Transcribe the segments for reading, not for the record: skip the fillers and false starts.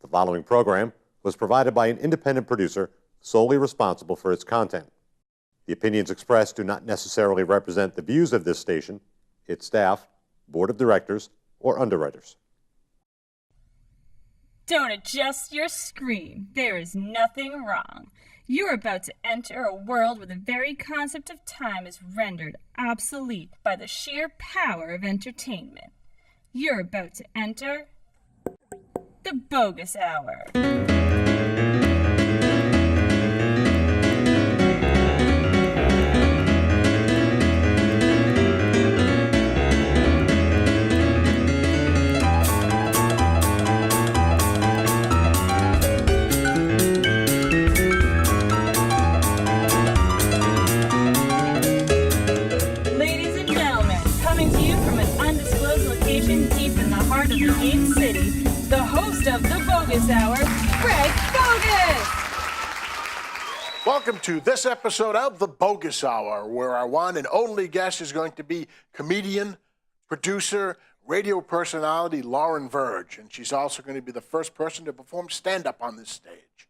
The following program was provided by an independent producer solely responsible for its content. The opinions expressed do not necessarily represent the views of this station, its staff, board of directors, or underwriters. Don't adjust your screen. There is nothing wrong. You're about to enter a world where the very concept of time is rendered obsolete by the sheer power of entertainment. You're about to enter the Boggis Hour. Game City, the host of the Boggis Hour, Greg Boggis. Welcome to this episode of the Boggis Hour, where our one and only guest is going to be comedian, producer, radio personality Lauren Verge, and she's also going to be the first person to perform stand-up on this stage.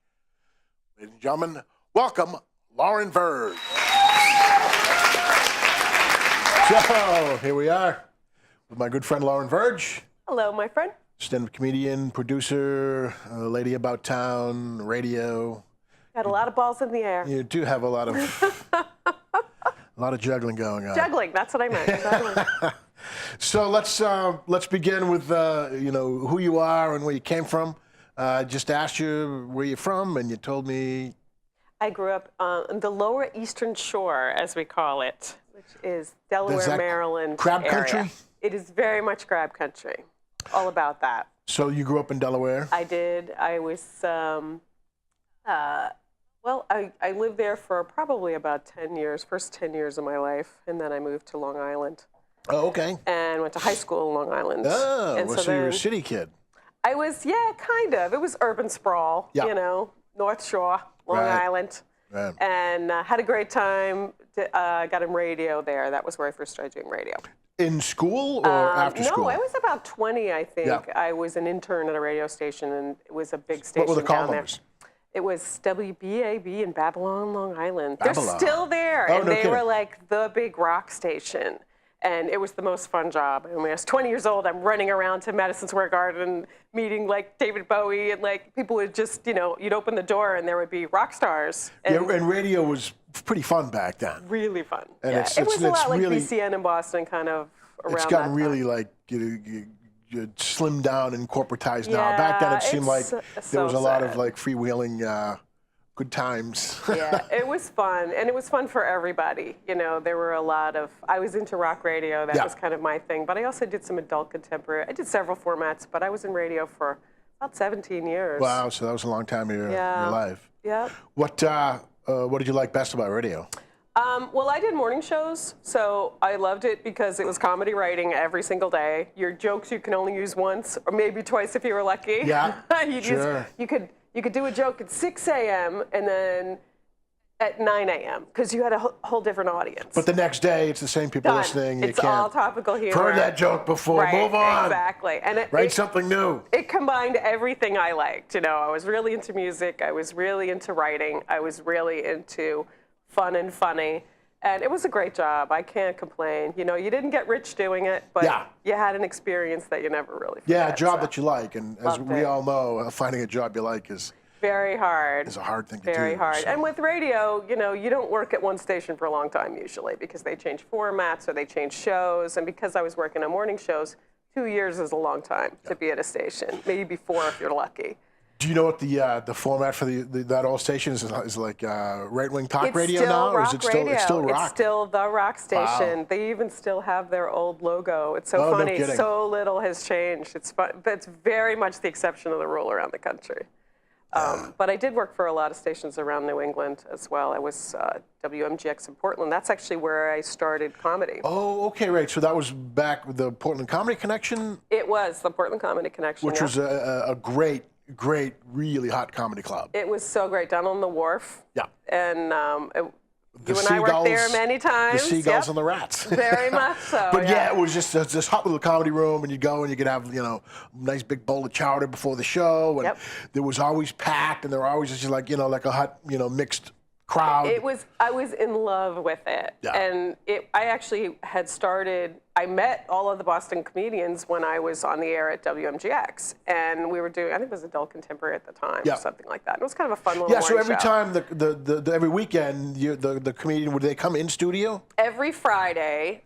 Ladies and gentlemen, welcome Lauren Verge. So here we are with my good friend Lauren Verge. Hello, my friend. Stand-up comedian, producer, lady about town, radio. Got a lot of balls in the air. You do have a lot of juggling going on. Juggling, that's what I meant. Juggling. So let's begin with who you are and where you came from. Just asked you where you're from, and you told me. I grew up on the Lower Eastern Shore, as we call it, which is Delaware, Maryland crab area. Country? It is very much crab country. All about that. So you grew up in Delaware? I did. I was, I lived there for probably about 10 years, first 10 years of my life, and then I moved to Long Island. Oh, okay. And went to high school in Long Island. Oh, and so you're a city kid. I was, yeah, kind of. It was urban sprawl, North Shore, Long Island. Right. And had a great time. Got in radio there. That was where I first started doing radio. In school or after school? No, I was about 20, I think. Yeah. I was an intern at a radio station, and it was a big station What were the call down numbers? It was WBAB in Babylon, Long Island. Babylon. They're still there, Oh, and no they kidding. were like the big rock station. And it was the most fun job. And when I was 20 years old, I'm running around to Madison Square Garden, meeting like David Bowie, and like people would just, you'd open the door and there would be rock stars. And and radio was pretty fun back then. really fun. And yeah. it's It was a lot like really, BCN in Boston, kind of around it's gotten that really time. like you slimmed down and corporatized now. Back then it seemed like there was a lot of like freewheeling good times. Yeah, it was fun, and it was fun for everybody. There were a lot of, I was into rock radio, that was kind of my thing, but I also did some adult contemporary. I did several formats, but I was in radio for about 17 years. Wow, so that was a long time of your life. Yeah. What did you like best about radio? Well, I did morning shows, so I loved it because it was comedy writing every single day. Your jokes you can only use once, or maybe twice if you were lucky. Yeah, sure. You could do a joke at 6 a.m. and then at 9 a.m. because you had a whole different audience. But the next day, it's the same people Done. listening. It's all topical humor. Heard that joke before. Right, Move on. Exactly. And Write something new. It combined everything I liked. I was really into music. I was really into writing. I was really into fun and funny. And it was a great job. I can't complain. You didn't get rich doing it, but you had an experience that you never really forget. Yeah, a job that you like. And as we all know, finding a job you like is very hard. It's a hard thing to do. Very hard. So. And with radio, you don't work at one station for a long time usually because they change formats or they change shows. And because I was working on morning shows, 2 years is a long time to be at a station. Maybe 4 if you're lucky. Do you know what the format for that old station is like right-wing talk radio now? Or is it still radio. It's still rock? It's still the rock station. Wow. They even still have their old logo. It's so funny. No kidding. So little has changed. It's fun, but it's very much the exception of the rule around the country. But I did work for a lot of stations around New England as well. I was WMGX in Portland. That's actually where I started comedy. Oh, okay, right. So that was back with the Portland Comedy Connection? It was the Portland Comedy Connection. Which was a great, really hot comedy club. It was so great, down on the wharf. Yeah. And You and I worked there many times. The seagulls and the rats. Very much so. But yeah, it was just this hot little comedy room, and you go and you could have, a nice big bowl of chowder before the show, and there was always packed, and there were always just like a hot, mixed crowd. I was in love with it. Yeah. And I actually had started, I met all of the Boston comedians when I was on the air at WMGX. And we were doing, I think it was Adult Contemporary at the time or something like that. And it was kind of a fun little morning so every show. time, every weekend, the comedian, would they come in studio? Every Friday,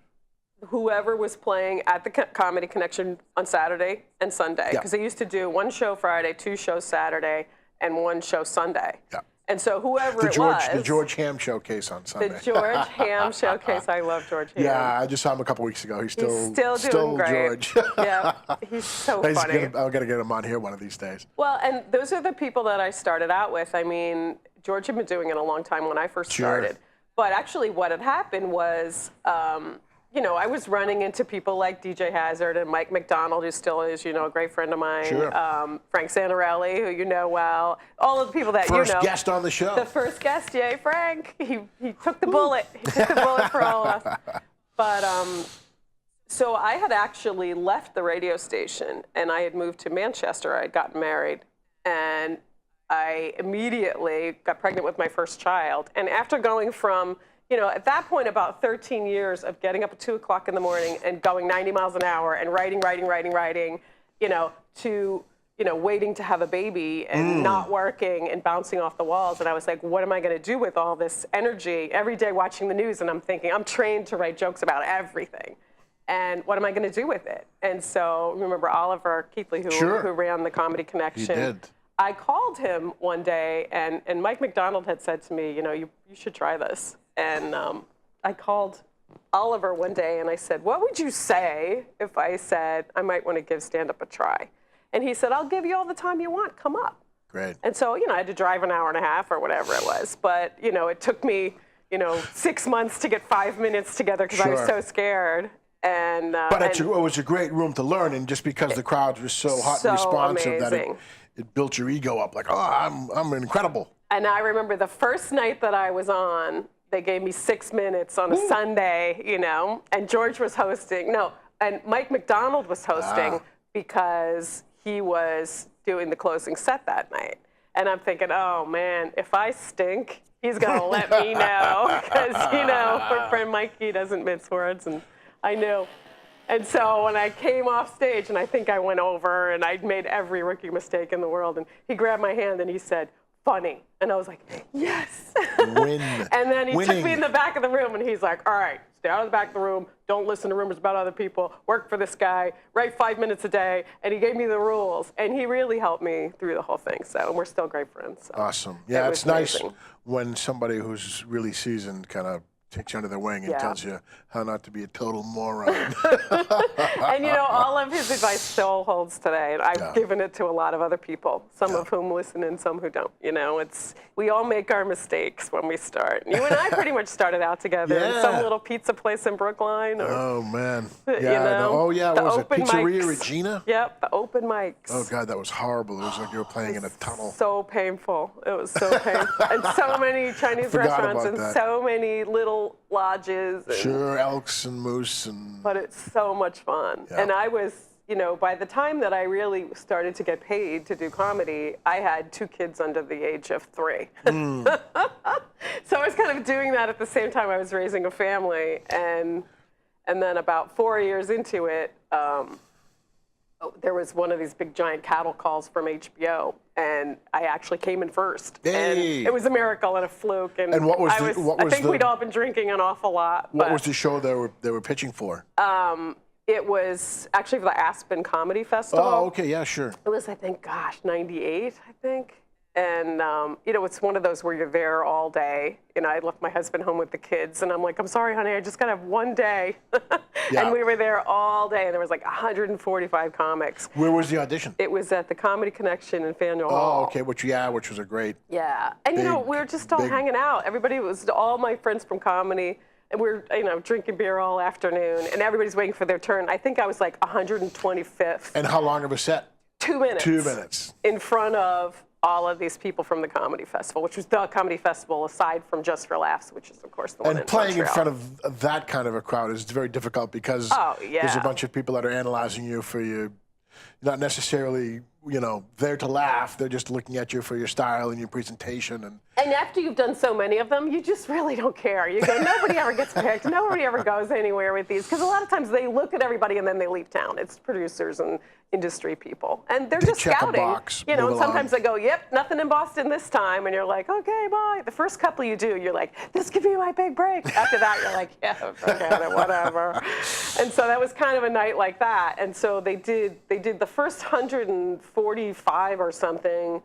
whoever was playing at the Comedy Connection on Saturday and Sunday. Because they used to do one show Friday, 2 shows Saturday, and 1 show Sunday. Yeah. And so whoever the George Ham Showcase on Sunday. The George Ham Showcase. I love George Ham. Yeah, I just saw him a couple weeks ago. He's still doing great. George. Yeah, he's so funny. I've got to get him on here one of these days. Well, and those are the people that I started out with. I mean, George had been doing it a long time when I first started. But actually what had happened was, I was running into people like DJ Hazard and Mike McDonald, who still is, a great friend of mine. Sure. Frank Santarelli, who you know well. All of the people that First guest on the show. The first guest, yay, Frank. He took the bullet. He took the bullet for all of us. But so I had actually left the radio station, and I had moved to Manchester. I had gotten married, and I immediately got pregnant with my first child. And after going from at that point, about 13 years of getting up at 2 o'clock in the morning and going 90 miles an hour and writing, to, waiting to have a baby and not working and bouncing off the walls. And I was like, what am I going to do with all this energy? Every day watching the news, and I'm thinking, I'm trained to write jokes about everything. And what am I going to do with it? And so remember Oliver Keithley, who ran the Comedy Connection. He did. I called him one day, and Mike McDonald had said to me, you should try this. And I called Oliver one day and I said, what would you say if I said I might want to give stand-up a try? And he said, I'll give you all the time you want. Come up. Great. And so, I had to drive an hour and a half or whatever it was. But, it took me, 6 months to get 5 minutes together because I was so scared. And but it was a great room to learn, and just because the crowd was so hot and responsive that it built your ego up. Like, I'm incredible. And I remember the first night that I was on, they gave me 6 minutes on a Sunday, and George was hosting. No, and Mike McDonald was hosting because he was doing the closing set that night. And I'm thinking, oh, man, if I stink, he's going to let me know. Because, our friend Mikey doesn't mince words, and I knew. And so when I came off stage, and I think I went over, and I'd made every rookie mistake in the world, and he grabbed my hand and he said, funny. And I was like, yes. Win. And then he took me in the back of the room, and he's like, all right, stay out of the back of the room. Don't listen to rumors about other people. Work for this guy. Write 5 minutes a day. And he gave me the rules. And he really helped me through the whole thing. So we're still great friends. So awesome. Yeah, it's nice when somebody who's really seasoned kind of takes you under their wing and tells you how not to be a total moron. And all of his advice still holds today. And I've given it to a lot of other people, some of whom listen and some who don't. We all make our mistakes when we start. You and I pretty much started out together in some little pizza place in Brookline. Oh, man. Yeah, what was it? Pizzeria Regina? Yep, the open mics. Oh, God, that was horrible. It was like you were playing in a tunnel. So painful. It was so painful. And so many Chinese restaurants and so many little lodges. Sure, elks and moose. But it's so much fun. Yeah. And I was, by the time that I really started to get paid to do comedy, I had 2 kids under the age of 3. So I was kind of doing that at the same time I was raising a family. And then about 4 years into it, there was one of these big giant cattle calls from HBO, and I actually came in first. Hey. And it was a miracle and a fluke. And what was I think we'd all been drinking an awful lot. What was the show they were pitching for? It was actually for the Aspen Comedy Festival. Oh, okay, yeah, sure. It was, I think, 98, I think. And, it's one of those where you're there all day. I left my husband home with the kids, and I'm like, I'm sorry, honey, I just got to have one day. And we were there all day, and there was like 145 comics. Where was the audition? It was at the Comedy Connection in Faneuil Hall. Oh, okay, which was a great. Yeah, and we were just all hanging out. Everybody was all my friends from comedy. And we were, drinking beer all afternoon, and everybody's waiting for their turn. I think I was like 125th. And how long of a set? 2 minutes. 2 minutes. In front of all of these people from the comedy festival, which was the comedy festival aside from Just for Laughs, which is of course the one in playing in Montreal. front of that kind of a crowd is very difficult because there's a bunch of people that are analyzing you for your, not necessarily, you know, there to laugh. They're just looking at you for your style and your presentation. And after you've done so many of them, you just really don't care. You go, nobody ever gets picked. Nobody ever goes anywhere with these. Because a lot of times they look at everybody and then they leave town. It's producers and industry people. And they're just check a scouting. box, You know, move and sometimes along. they go, yep, nothing in Boston this time. And you're like, okay, bye. The first couple you do, you're like, this could be my big break. After that, you're like, yeah, forget it, whatever. And so that was kind of a night like that. And so they did the first 145 or something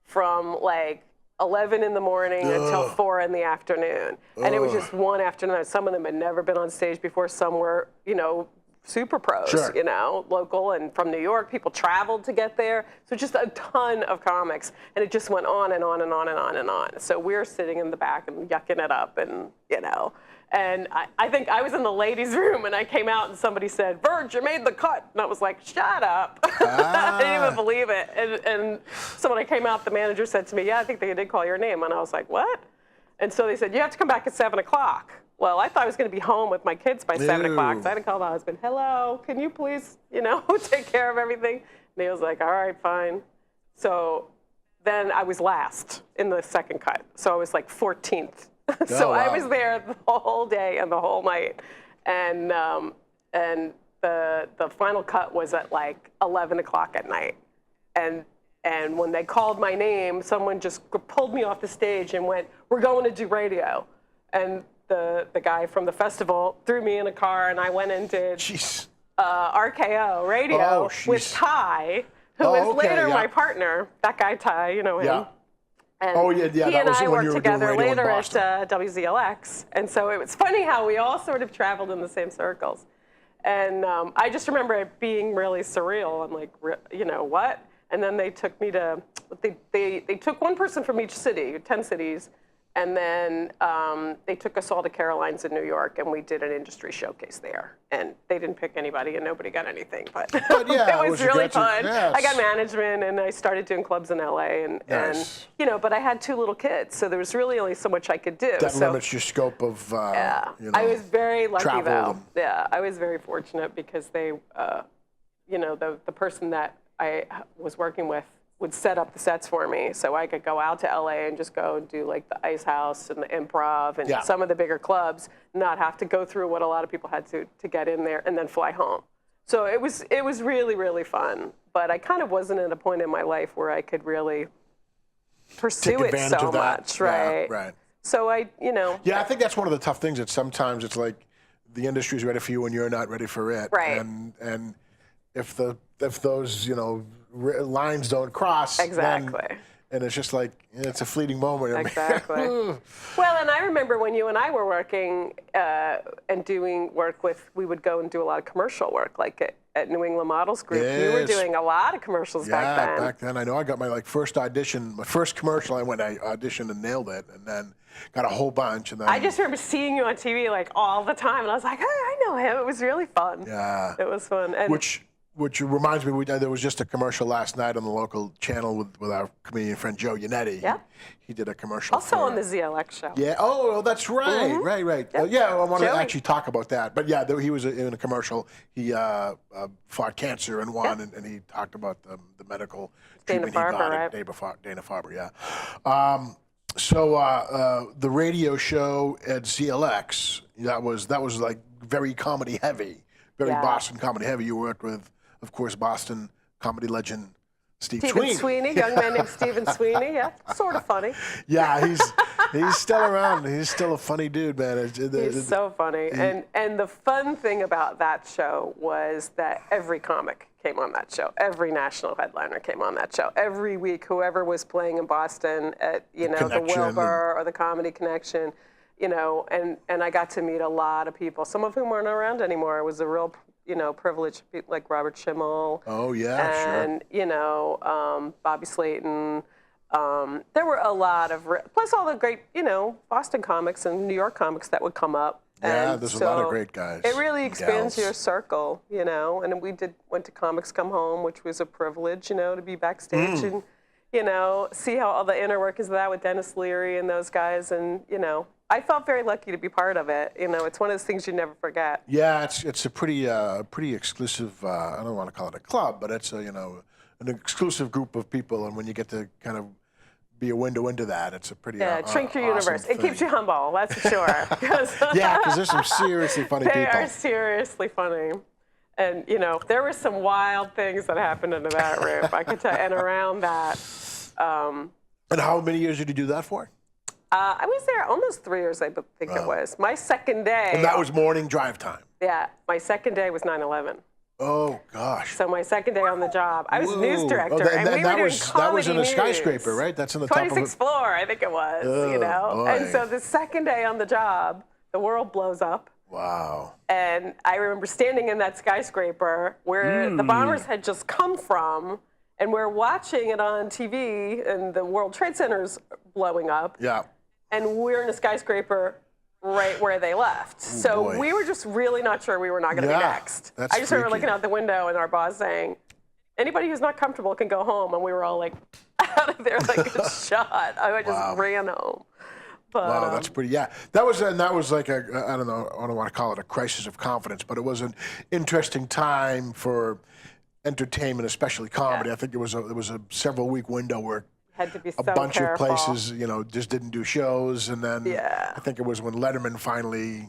from like 11 in the morning until 4 in the afternoon. And it was just one afternoon. Some of them had never been on stage before. Some were, you know, super pros, Sure. you know, local and from New York. People traveled to get there. So just a ton of comics. And it just went on and on and on and on and on. So we're sitting in the back and yucking it up and, you know. And I think I was in the ladies' room and I came out and somebody said, Verge, you made the cut. And I was like, shut up. I didn't even believe it. And so when I came out, the manager said to me, yeah, I think they did call your name. And I was like, what? And so they said, you have to come back at 7 o'clock. Well, I thought I was going to be home with my kids by 7 o'clock. So I had to call the husband, hello, can you please, you know, take care of everything? And he was like, all right, fine. So then I was last in the second cut. So I was like 14th. So I was there the whole day and the whole night, and the final cut was at like 11 o'clock at night, and when they called my name, someone just pulled me off the stage and went, "We're going to do radio," and the guy from the festival threw me in a car, and I went and did RKO radio with Ty, who is later my partner. That guy Ty, you know him. Yeah. And he and that was I when worked you were doing together radio in later Boston. at WZLX. And so it was funny how we all sort of traveled in the same circles. And I just remember it being really surreal. I'm like, you know, what? And then they took me to, they took one person from each city, 10 cities, and then they took us all to Caroline's in New York, and we did an industry showcase there. And they didn't pick anybody, and nobody got anything. But yeah, it was really fun. Yes. I got management, and I started doing clubs in LA, and you know, but I had 2 little kids, so there was really only so much I could do. That so, limits your scope of, you know, I was very lucky travel though. and- Yeah, I was very fortunate because they, you know, the person that I was working with would set up the sets for me, so I could go out to LA and just go and do like the Ice House and the Improv and some of the bigger clubs, not have to go through what a lot of people had to get in there and then fly home. So it was really, really fun. But I kind of wasn't at a point in my life where I could really pursue Take it advantage so of that. much, right? Yeah, right. So I, you know. Yeah, I think that's one of the tough things. That sometimes it's like the industry's ready for you and you're not ready for it. Right. And if those, you know, lines don't cross, Exactly. and it's just like, it's a fleeting moment. Exactly. Well, and I remember when you and I were working and doing work with, we would go and do a lot of commercial work, like at New England Models Group. You were Yes. doing a lot of commercials back then. Yeah, back then. I know I got my first audition, my first commercial. I auditioned and nailed it, and then got a whole bunch. And then I just remember seeing you on TV like all the time, and I was like, hey, I know him. It was really fun. Yeah. It was fun. And Which reminds me, there was just a commercial last night on the local channel with our comedian friend Joe Yannetti. Yeah. He did a commercial. also for, on the ZLX show. Yeah. Oh, that's right. Mm-hmm. Right. Yeah, I want to Joey. actually talk about that. But yeah, he was in a commercial. He fought cancer and won, and he talked about the medical treatment he Dana-Farber, got. right? Dana-Farber, yeah. So the radio show at ZLX, that was like very comedy heavy, very Boston comedy heavy. You worked with, of course, Boston comedy legend Stephen Sweeney, young man named Stephen Sweeney. Yeah, sort of funny. Yeah, he's still around. He's still a funny dude, man. He's so funny. And the fun thing about that show was that every comic came on that show. Every national headliner came on that show. Every week, whoever was playing in Boston at, you know, the Wilbur or the Comedy Connection, you know, and I got to meet a lot of people, some of whom aren't around anymore. It was a real, you know, privilege, like Robert Schimmel. Oh, yeah, sure. And, you know, Bobby Slayton. There were a lot of, plus all the great, you know, Boston comics and New York comics that would come up. Yeah, and there's so a lot of great guys. It really expands gals. your circle, you know. And we went to Comics Come Home, which was a privilege, you know, to be backstage and, you know, see how all the inner workings of that with Dennis Leary and those guys. And, you know, I felt very lucky to be part of it. You know, it's one of those things you never forget. Yeah, it's a pretty exclusive. I don't want to call it a club, but it's an exclusive group of people. And when you get to kind of be a window into that, it's a pretty shrink your awesome universe. It thing. keeps you humble, that's for sure. Yeah, because there's some seriously funny They people. are seriously funny. And, you know, there were some wild things that happened in that room, I can tell you, and around that. And how many years did you do that for? I was there almost 3 years, I think it was. My second day. And that was morning drive time. Yeah, my second day was 9/11. Oh gosh. So my second day on the job, I was news director, Oh, and we were doing that was in a comedy skyscraper, news. right? That's in the top of 26th floor, I think it was, you know? boy. And so the second day on the job, the world blows up. Wow. And I remember standing in that skyscraper where the bombers had just come from, and we're watching it on TV, and the World Trade Center's blowing up. Yeah. And we're in a skyscraper right where they left. So boy. we were just really not sure we were not going to be next. That's I just remember freaky. looking out the window and our boss saying, anybody who's not comfortable can go home. And we were all like out of there like a shot. I just ran home. But, Wow, that's pretty. Yeah, that was like a, I don't know, I don't want to call it a crisis of confidence, but it was an interesting time for entertainment, especially comedy. Yeah. I think there was a several week window where had to be a so bunch careful. of places, you know, just didn't do shows, and then I think it was when Letterman finally,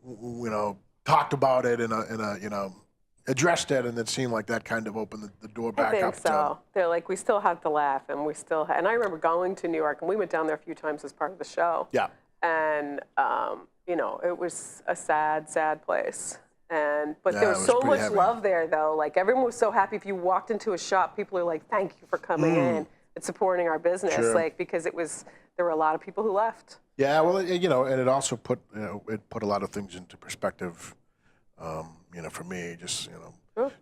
you know, talked about it and you know, addressed it, and it seemed like that kind of opened the door back I think up. so. They're like, we still have to laugh, and we still and I remember going to New York, and we went down there a few times as part of the show. Yeah. And, you know, it was a sad, sad place. But Yeah, there it was was so pretty much heavy. love there, though. Like, everyone was so happy. If you walked into a shop, people are like, thank you for coming in and supporting our business. Sure. Like, because there were a lot of people who left. Yeah, well, you know, and it also put a lot of things into perspective. You know, for me, just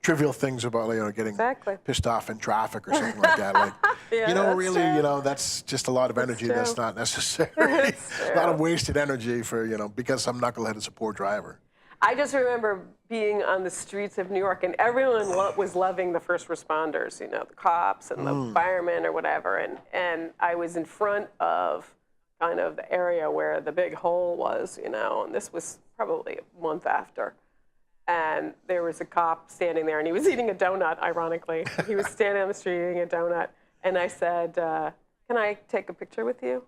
trivial things about getting pissed off in traffic or something like that. Like, Yeah, really, true. that's just a lot of energy that's true. not necessary. That's A lot of wasted energy for because some knucklehead is a poor driver. I just remember being on the streets of New York, and everyone was loving the first responders, you know, the cops and the firemen or whatever. And I was in front of kind of the area where the big hole was, you know, and this was probably a month after. And there was a cop standing there, and he was eating a donut, ironically. He was standing on the street eating a donut. And I said, can I take a picture with you?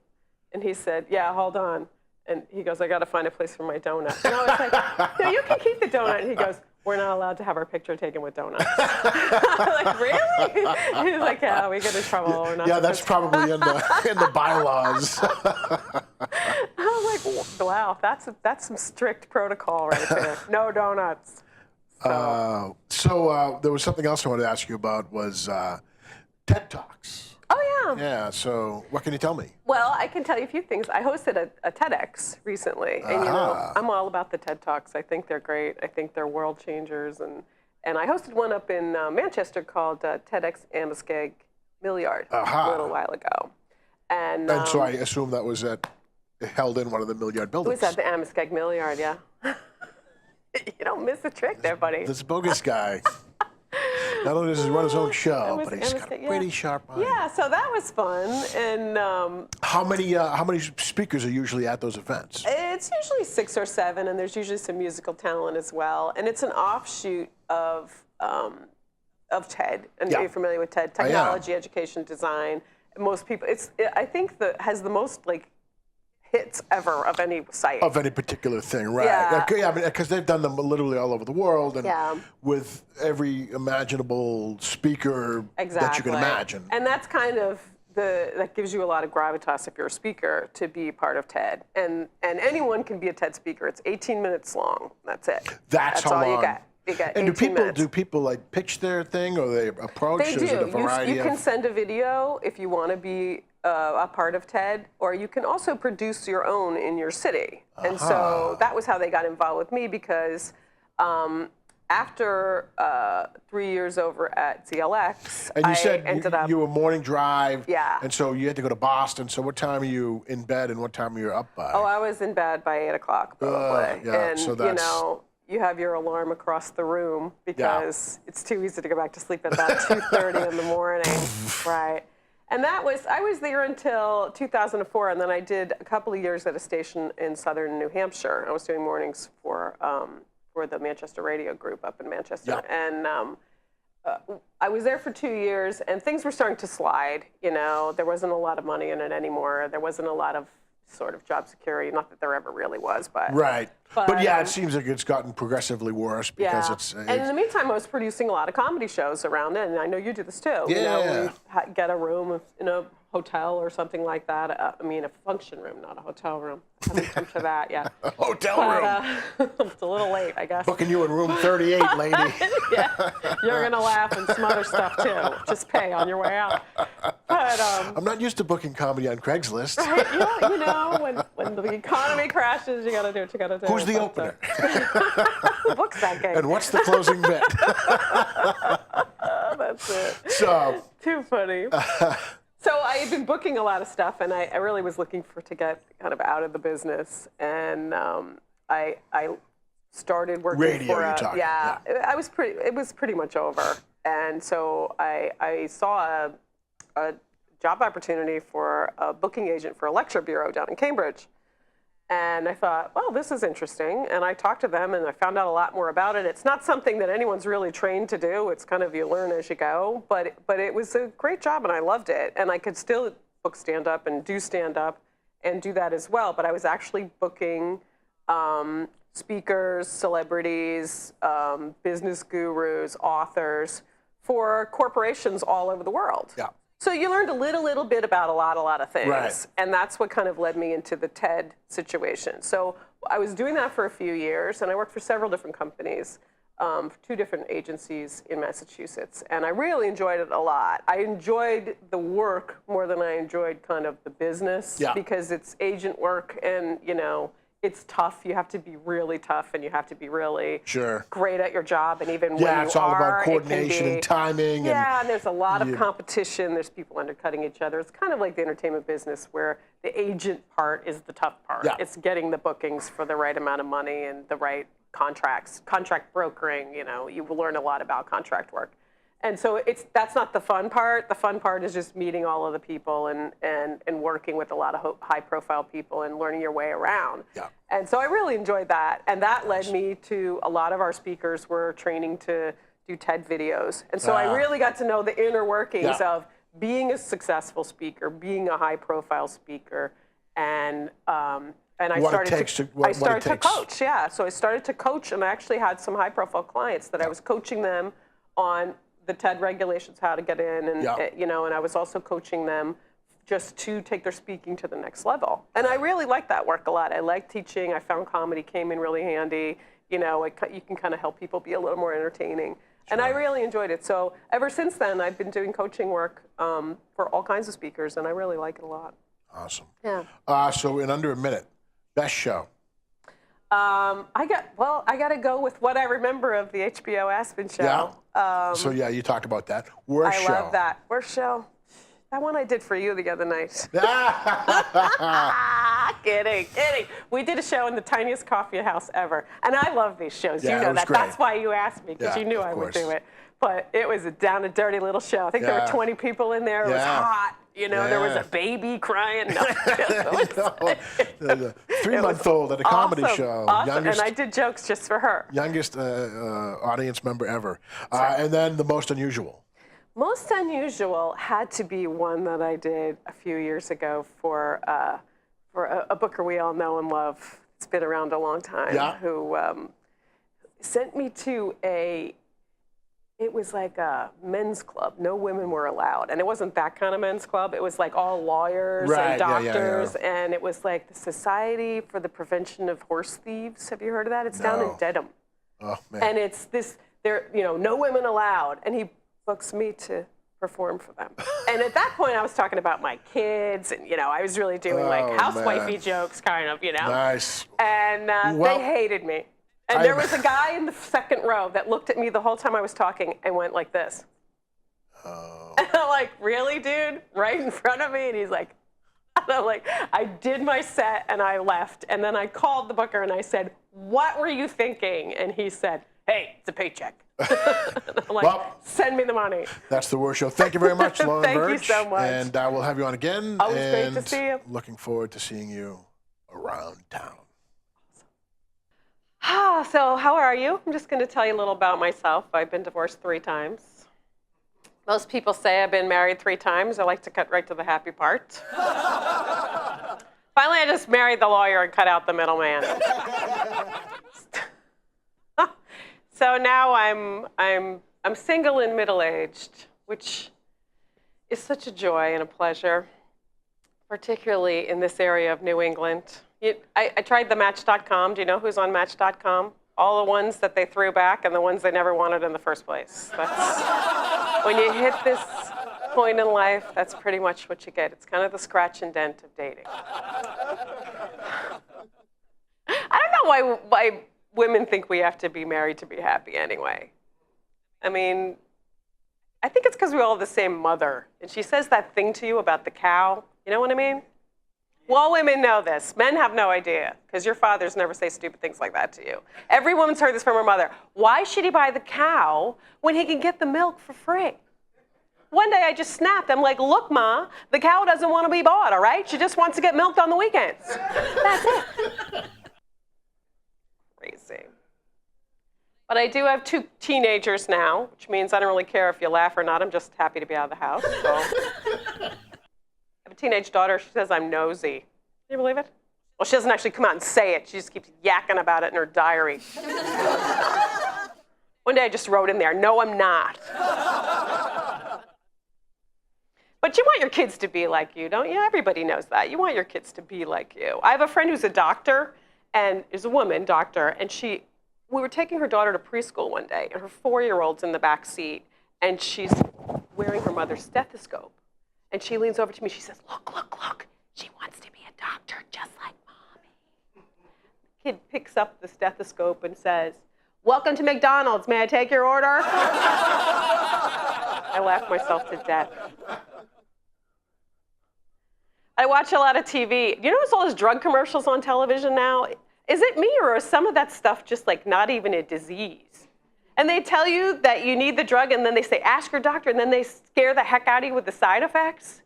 And he said, yeah, hold on. And he goes, I got to find a place for my donut. And I was like, no, you can keep the donut. And he goes, we're not allowed to have our picture taken with donuts. I'm like, really? He's like, yeah, we get in trouble. We're not That's probably in the bylaws. I was like, wow, that's some strict protocol right there. No donuts. So there was something else I wanted to ask you about was TED Talks. Oh, yeah. Yeah, so what can you tell me? Well, I can tell you a few things. I hosted a TEDx recently, and I'm all about the TED Talks. I think they're great. I think they're world changers, and I hosted one up in Manchester called TEDx Amoskeag Milliard a little while ago. And so I assume that was held in one of the Milliard it buildings. was at the Amoskeag Milliard, yeah. You don't miss a trick there, buddy. This bogus guy. Not only does he run his own show, but he's got a pretty sharp mind. Yeah, so that was fun. And how many speakers are usually at those events? it's usually 6 or 7, and there's usually some musical talent as well. And it's an offshoot of TED. And you're familiar with TED? Technology, education, design. Most people, I think has the most hits ever of any site. Of any particular thing, right? Yeah. Because they've done them literally all over the world, and with every imaginable speaker that you can imagine. And that's kind of that gives you a lot of gravitas if you're a speaker to be part of TED. And anyone can be a TED speaker. It's 18 minutes long. That's it. That's how all long. you get. You get And 18 minutes. do people pitch their thing, or they approach? They Is it a do. variety You can send a video if you want to be a part of TED, or you can also produce your own in your city. And so that was how they got involved with me, because after 3 years over at ZLX, And you said ended up. you were morning drive. Yeah. And so you had to go to Boston. So what time are you in bed, and what time are you up by? Oh, I was in bed by 8 o'clock, probably. yeah, And, so that's- you have your alarm across the room because it's too easy to go back to sleep at about 2:30 in the morning, right? And I was there until 2004, and then I did a couple of years at a station in southern New Hampshire. I was doing mornings for the Manchester Radio Group up in Manchester. Yeah. And I was there for 2 years, and things were starting to slide. You know, there wasn't a lot of money in it anymore. There wasn't a lot of sort of job security. Not that there ever really was, but right. But yeah, it seems like it's gotten progressively worse because it's. And in the meantime, I was producing a lot of comedy shows around it, and I know you do this too. Yeah. You know, we get a room in a hotel or something like that. I mean, a function room, not a hotel room. I haven't come to that yet. A hotel room. It's a little late, I guess. Booking you in room 38, lady. Yeah, you're gonna laugh and some other stuff too. Just pay on your way out. But I'm not used to booking comedy on Craigslist. right, you know, when the economy crashes, you gotta do what you gotta do. Who's the opener? Who books that game? And what's the closing bit? That's it. So. Too funny. So I had been booking a lot of stuff, and I really was looking to get kind of out of the business. And I started working radio, for you're talking. Yeah, it was pretty much over. And so I saw a job opportunity for a booking agent for a lecture bureau down in Cambridge. And I thought, well, this is interesting. And I talked to them, and I found out a lot more about it. It's not something that anyone's really trained to do. It's kind of you learn as you go. But it was a great job, and I loved it. And I could still book stand-up and do stand-up and do that as well. But I was actually booking speakers, celebrities, business gurus, authors for corporations all over the world. Yeah. So you learned a little bit about a lot of things. Right. And that's what kind of led me into the TED situation. So I was doing that for a few years, and I worked for several different companies, 2 different agencies in Massachusetts. And I really enjoyed it a lot. I enjoyed the work more than I enjoyed kind of the business, because it's agent work, and, you know, it's tough. You have to be really tough, and you have to be really great at your job. And even when you it's all about coordination and timing. And there's a lot of competition. There's people undercutting each other. It's kind of like the entertainment business, where the agent part is the tough part. Yeah. It's getting the bookings for the right amount of money and the right contracts, contract brokering. You know, you will learn a lot about contract work. And so that's not the fun part. The fun part is just meeting all of the people and working with a lot of high-profile people and learning your way around. Yeah. And so I really enjoyed that. And that led me to a lot of our speakers were training to do TED videos. And so I really got to know the inner workings of being a successful speaker, being a high-profile speaker, and I started to coach. Yeah, so I started to coach, and I actually had some high-profile clients that I was coaching them on the TED regulations, how to get in, and you know, and I was also coaching them just to take their speaking to the next level. And I really liked that work a lot. I liked teaching. I found comedy came in really handy. You know, you can kind of help people be a little more entertaining. And I really enjoyed it. So ever since then, I've been doing coaching work for all kinds of speakers, and I really like it a lot. Awesome. Yeah. So in under a minute, best show. I got to go with what I remember of the HBO Aspen show. Yeah. So you talked about that. Worst show. I love that. Worst show. That one I did for you the other night. Kidding. We did a show in the tiniest coffee house ever. And I love these shows. Yeah, you know that. Great. That's why you asked me, because you knew I would do it. But it was a down and dirty little show. I think there were 20 people in there. It was hot. You know, there was a baby crying. No, 3-month-old at a comedy show. Awesome. And I did jokes just for her. Youngest audience member ever. And then the most unusual. Most unusual had to be one that I did a few years ago for a booker we all know and love. It's been around a long time. Who sent me to it was like a men's club. No women were allowed. And it wasn't that kind of men's club. It was like all lawyers and doctors. And it was like the Society for the Prevention of Horse Thieves. Have you heard of that? It's down in Dedham. Oh, man. And it's this, no women allowed. And he books me to perform for them. And at that point, I was talking about my kids. And, I was really doing housewifey jokes, kind of, Nice. And they hated me. And there was a guy in the second row that looked at me the whole time I was talking and went like this. Oh. And I'm like, really, dude? Right in front of me? And he's like, and I'm like, I did my set and I left. And then I called the booker and I said, what were you thinking? And he said, hey, it's a paycheck. And I'm like, Well, send me the money. That's the War Show. Thank you very much, Lauren Thank Verge. you so much. And we'll have you on again. Always great to and see you. Looking forward to seeing you around town. So how are you? I'm just going to tell you a little about myself. I've been divorced 3 times. Most people say I've been married 3 times. I like to cut right to the happy part. Finally, I just married the lawyer and cut out the middleman. So now I'm single and middle-aged, which is such a joy and a pleasure, particularly in this area of New England. I tried the Match.com. Do you know who's on Match.com? All the ones that they threw back and the ones they never wanted in the first place. That's, when you hit this point in life, that's pretty much what you get. It's kind of the scratch and dent of dating. I don't know why women think we have to be married to be happy anyway. I mean, I think it's because we all have the same mother. And she says that thing to you about the cow. You know what I mean? Well, women know this. Men have no idea, because your fathers never say stupid things like that to you. Every woman's heard this from her mother. Why should he buy the cow when he can get the milk for free? One day I just snapped. I'm like, look, Ma, the cow doesn't want to be bought, all right? She just wants to get milked on the weekends. That's it. Crazy. But I do have 2 teenagers now, which means I don't really care if you laugh or not. I'm just happy to be out of the house. So. I have a teenage daughter. She says I'm nosy. Can you believe it? Well, she doesn't actually come out and say it. She just keeps yakking about it in her diary. One day I just wrote in there, no, I'm not. But you want your kids to be like you, don't you? Everybody knows that. You want your kids to be like you. I have a friend who's a doctor, and is a woman doctor, and we were taking her daughter to preschool one day, and her 4-year-old's in the back seat, and she's wearing her mother's stethoscope. And she leans over to me, she says, look, look, look. She wants to be a doctor just like Mommy. The kid picks up the stethoscope and says, welcome to McDonald's, may I take your order? I laughed myself to death. I watch a lot of TV. You notice all those drug commercials on television now? Is it me, or is some of that stuff just like not even a disease? And they tell you that you need the drug, and then they say, ask your doctor, and then they scare the heck out of you with the side effects.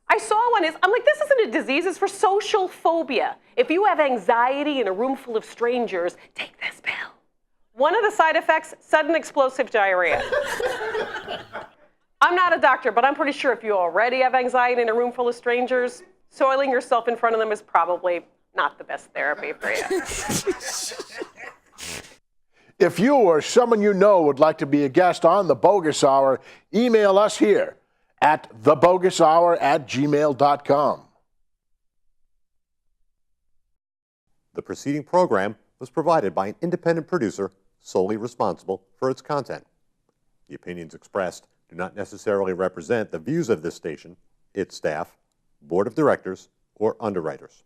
I saw one. I'm like, this isn't a disease. It's for social phobia. If you have anxiety in a room full of strangers, take this pill. One of the side effects, sudden explosive diarrhea. I'm not a doctor, but I'm pretty sure if you already have anxiety in a room full of strangers, soiling yourself in front of them is probably not the best therapy for you. If you or someone you know would like to be a guest on The Boggis Hour, email us here at theboggishour@gmail.com. The preceding program was provided by an independent producer solely responsible for its content. The opinions expressed do not necessarily represent the views of this station, its staff, board of directors, or underwriters.